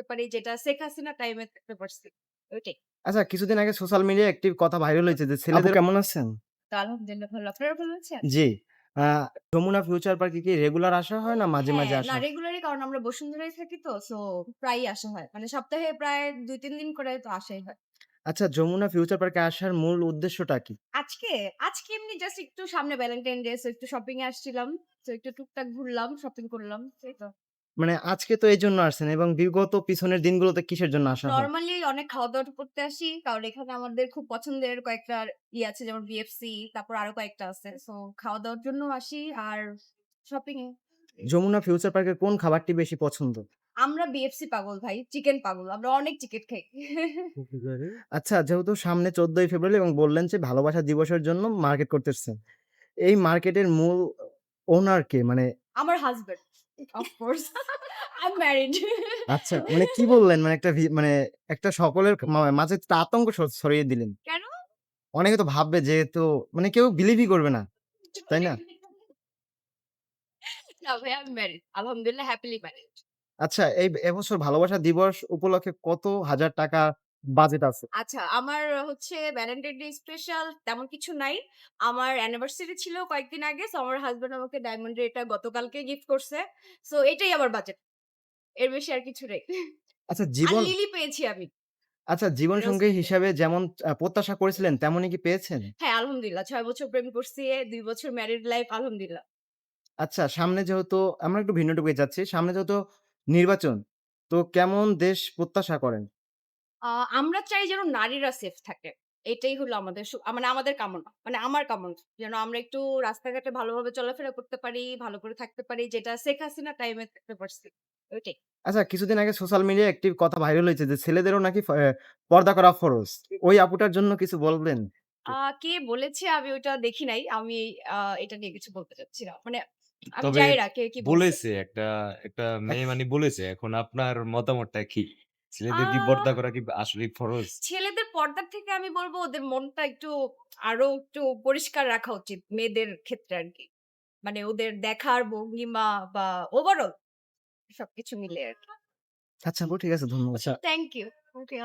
পারি যেটা শেখ হাসিনা টাইমে থাকতে পারছি। ওইটাই। আচ্ছা, কিছুদিন আগে সোশ্যাল মিডিয়ায় একটি কথা ভাইরাল হয়েছে যে আপু ছেলেদের কেমন আছেন? তো আলহামদুলিল্লাহ ভালো। আপনারা ভালো আছেন? জি। আ যমুনা ফিউচার পার্কে কি রেগুলার আসা হয় না মাঝে, হ্যাঁ, মাঝে না আসা হয়? রেগুলারই কারণ আমরা বসুন্ধরায় থাকি তো সো প্রায়ই আসা হয়। মানে সপ্তাহে প্রায় ২-৩ দিন করে তো আসাই হয়। আচ্ছা, যমুনা ফিউচার পার্কে আসার মূল উদ্দেশ্যটা কি? আজকে, আজকে এমনি জাস্ট একটু সামনে ভ্যালেন্টাইন ডে সো একটু শপিং এ আসছিলাম। সো একটু টুকটাক ঘুরলাম, শপিং করলাম। এই তো। মানে আজকে তো এজন্য আসছেন এবং বিগত পিছনের দিনগুলোতে কিসের জন্য আসা হয়? নরমালি অনেক খাওয়া-দাওয়া করতে আসি। কারণ এখানে আমাদের খুব পছন্দের কয়েকটা আছে যেমন বিএফসি তারপর আরো কয়েকটা আছে। সো খাওয়া-দাওয়ার জন্যও আসি আর শপিং এ। যমুনা ফিউচার পার্কের কোন খাবারটি বেশি পছন্দ? আমরা বিএফসি পাগল ভাই। চিকেন পাগল। আমরা অনেক চিকেন খাই। আচ্ছা, যেহেতু সামনে ১৪ই ফেব্রুয়ারি এবং বললেন যে ভালোবাসা দিবসের জন্য মার্কেট করতেছেন। এই মার্কেটের মূল ওনার কে? মানে আমার husband. Of course. I am married. আচ্ছা, মানে কি বললেন? মানে একটা মানে একটা সকলের মাঝে একটা আতঙ্ক ছড়িয়ে দিলেন। কেন? অনেকে তো ভাববে যেহেতু মানে কেউ বিলিভই করবে না। তাই না? না ভাই আমি ম্যারিড। আলহামদুলিল্লাহ হ্যাপিলি ম্যারিড। আচ্ছা, এবছর ভালোবাসা দিবস উপলক্ষে কত হাজার টাকা বাজেট আছে? আচ্ছা, আমার হচ্ছে ভ্যালেন্টাইন ডে স্পেশাল তেমন কিছু নাই। আমার অ্যানিভার্সারি ছিল কয়েকদিন আগে। সো আমার হাসব্যান্ড আমাকে ডায়মন্ড রিং টা গতকালকে গিফট করছে। সো এটাই আমার বাজেট। এর বেশি আর কিছু নেই। আচ্ছা আর জীবন লিলি পেয়েছি আমি আচ্ছা রোজ জীবনসঙ্গী গিফটে। হিসাবে যেমন প্রত্যাশা করেছিলেন তেমনই কি পেয়েছেন? হ্যাঁ, আলহামদুলিল্লাহ ৬ বছর প্রেম করছি, ২ বছর ম্যারিড লাইফ আলহামদুলিল্লাহ। আচ্ছা সামনে যেহেতু আমরা একটু ভিন্ন টপিকে যাচ্ছি। সামনে যেহেতু নির্বাচন, তো কেমন দেশ প্রত্যাশা করেন? আ আমরা চাই যেন নারীরা সেফ থাকে। এটাই হলো আমাদের মানে আমাদের কামনা। মানে আমার কামনা। যেন আমরা একটু রাস্তাঘাটে ভালোভাবে চলাফেরা করতে পারি, ভালো করে থাকতে পারি যেটা শেখ হাসিনা টাইমে থাকতে পারছি। ওইটাই। আচ্ছা কিছুদিন আগে সোশ্যাল মিডিয়ায় একটি কথা ভাইরাল হয়েছে যে ছেলেদেরও নাকি পর্দা করা ফরজ। ওই আপুটার জন্য কিছু বলবেন? আ কে বলেছে আমি ওইটা দেখি নাই। আমি আ এটা নিয়ে কিছু বলতে চাচ্ছি না। মানে আমি তবে জানি না কে কি বলছে। বলেছে একটা এক মেয়ে বলেছে। এখন আপনার মতামতটা কি? আ ছেলেদের কি পর্দা করা কি আসলেই ফরজ? ছেলেদের পর্দার থেকে আমি বলব ওদের মনটা একটু আরো একটু পরিষ্কার রাখা উচিত মেয়েদের ক্ষেত্রে আরকি। মানে ওদের দেখার ভঙ্গিমা বা ওভারঅল সবকিছু মিলে আরকি। আচ্ছা আপু ঠিক আছে ধন্যবাদ। আচ্ছা থ্যাংক ইউ। ওকে